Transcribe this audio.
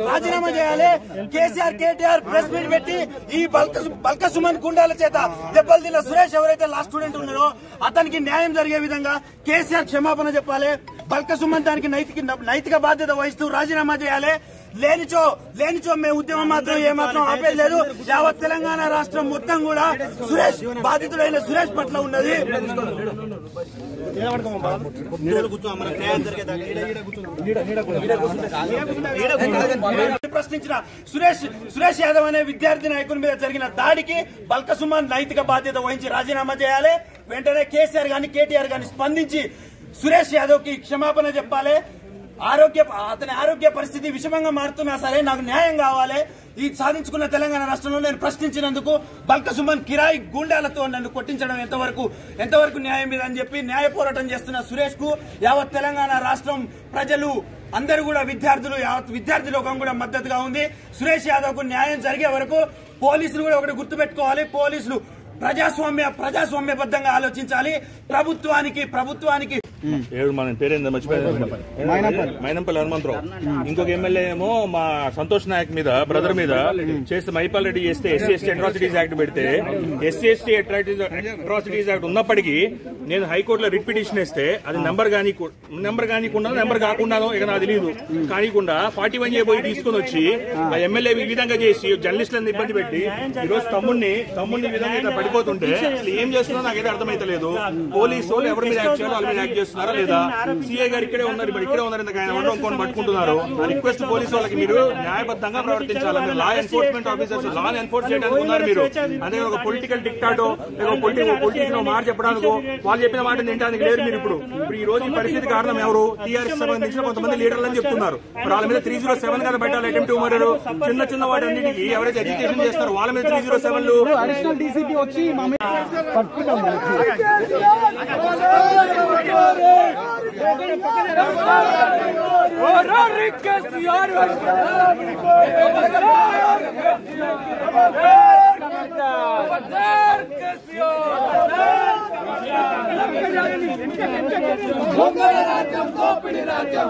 రాజీనామా చేయాలి. KCR KTR press meet పెట్టి ఈ బల్క సుమన్ గుండాల చేత దెబ్బలు తిన్న సురేష్ ఎవరైతే లాస్ట్ స్టూడెంట్ ఉన్నారో అతనికి న్యాయం జరిగే విధంగా కేసీఆర్ క్షమాపణ చెప్పాలి. బల్క సుమన్ దానికి నైతిక బాధ్యత వహిస్తూ రాజీనామా చేయాలి. లేనిచో మేము ఉద్యమం మాత్రం ఏమాత్రం ఆపేది లేదు. యావత్ తెలంగాణ రాష్ట్రం మొత్తం కూడా సురేష్ బాధితుడైన సురేష్ పట్ల ఉన్నది. ప్రశ్నించిన సురేష్ యాదవ్ అనే విద్యార్థి నాయకుని మీద జరిగిన దాడికి బల్క సుమన్ నైతిక బాధ్యత వహించి రాజీనామా చేయాలి. వెంటనే కేసీఆర్ గాని కేటీఆర్ గాని స్పందించి సురేష్ యాదవ్ కి క్షమాపణ చెప్పాలి. అతని ఆరోగ్య పరిస్థితి విషమంగా మారుతున్నా సరే నాకు న్యాయం కావాలి. ఈ సాధించుకున్న తెలంగాణ రాష్ట్రంలో నేను ప్రశ్నించినందుకు బల్క సుమన్ కిరాయి గూండాలతో నన్ను కొట్టించడం ఎంతవరకు న్యాయం మీద అని చెప్పి న్యాయ పోరాటం చేస్తున్న సురేష్ కు యావత్ తెలంగాణ రాష్ట్రం ప్రజలు అందరూ కూడా విద్యార్థి లోకం కూడా మద్దతుగా ఉంది. సురేష్ యాదవ్ కు న్యాయం జరిగే వరకు పోలీసులు కూడా ఒకటి గుర్తుపెట్టుకోవాలి. పోలీసులు ప్రజాస్వామ్యబద్ధంగా ఆలోచించాలి. ప్రభుత్వానికి మన పేరేందా మర్చిపోయాను, మైనంపల్లి హనుమంతరావు. ఇంకొక ఎమ్మెల్యే ఏమో మా సంతోష్ నాయక్ మీద బ్రదర్ మీద చేస్తే మైపాల్ రెడ్డి చేస్తే ఎస్సీ ఎస్టీ అట్రాసిటీస్ యాక్ట్ పెడితే ఎస్సీ ఎస్టీ అట్రాసిటీస్ యాక్ట్ ఉన్నప్పటికీ నేను హైకోర్టులో రిట్ పిటిషన్ వేస్తే అది నెంబర్ కానికుండా నెంబర్ కాకుండానో ఇక నాకు తెలియదు కానికుండా 41 చేయబోయి తీసుకుని వచ్చి ఆ ఎమ్మెల్యే ఈ విధంగా చేసి జర్నలిస్టులను ఇబ్బంది పెట్టి ఈరోజు తమ్ముడిని ఈ విధంగా ఇట్లా పడిపోతుంటే అసలు ఏం చేస్తున్నా నాకైతే అర్థమైతలేదు. పోలీసు వాళ్ళు ఎవరి మీద యాక్ట్ చేయాలో వాళ్ళ మీద యాక్ట్ చేస్తున్నారా లేదా? సీఐ గారు ఇక్కడే ఉన్నారు, ఇప్పుడు ఇక్కడే ఉన్నారు, ఇంత ఆయన ఇంకొని పట్టుకుంటున్నారు. ఆ రిక్వెస్ట్ పోలీసు వాళ్ళకి మీరు న్యాయబద్ధంగా ప్రవర్తించాలి. మీరు లా ఎన్ఫోర్స్మెంట్ ఆఫీసర్స్ లా ఎన్ఫోర్స్ చేయడానికి ఉన్నారు మీరు. అదే ఒక పొలిటికల్ డిక్టాటో పొలిటికల్ మాట చెప్పడానికో వాళ్ళు చెప్పిన మాట తినడానికి లేరు మీరు. ఇప్పుడు ఈ రోజు ఈ పరిస్థితి కారణం ఎవరు? టీఆర్ఎస్ సంబంధించిన కొంతమంది లీడర్లు అని చెప్తున్నారు. వాళ్ళ మీద 307 కదా పెట్టాలి. అటెంప్ట్ మర్డర్ చిన్న వాటి అన్నిటికీ ఎవరైతే ఎడ్యుకేషన్ చేస్తారో వాళ్ళ మీద 307లు డీసీపీ వచ్చి రాజ్యం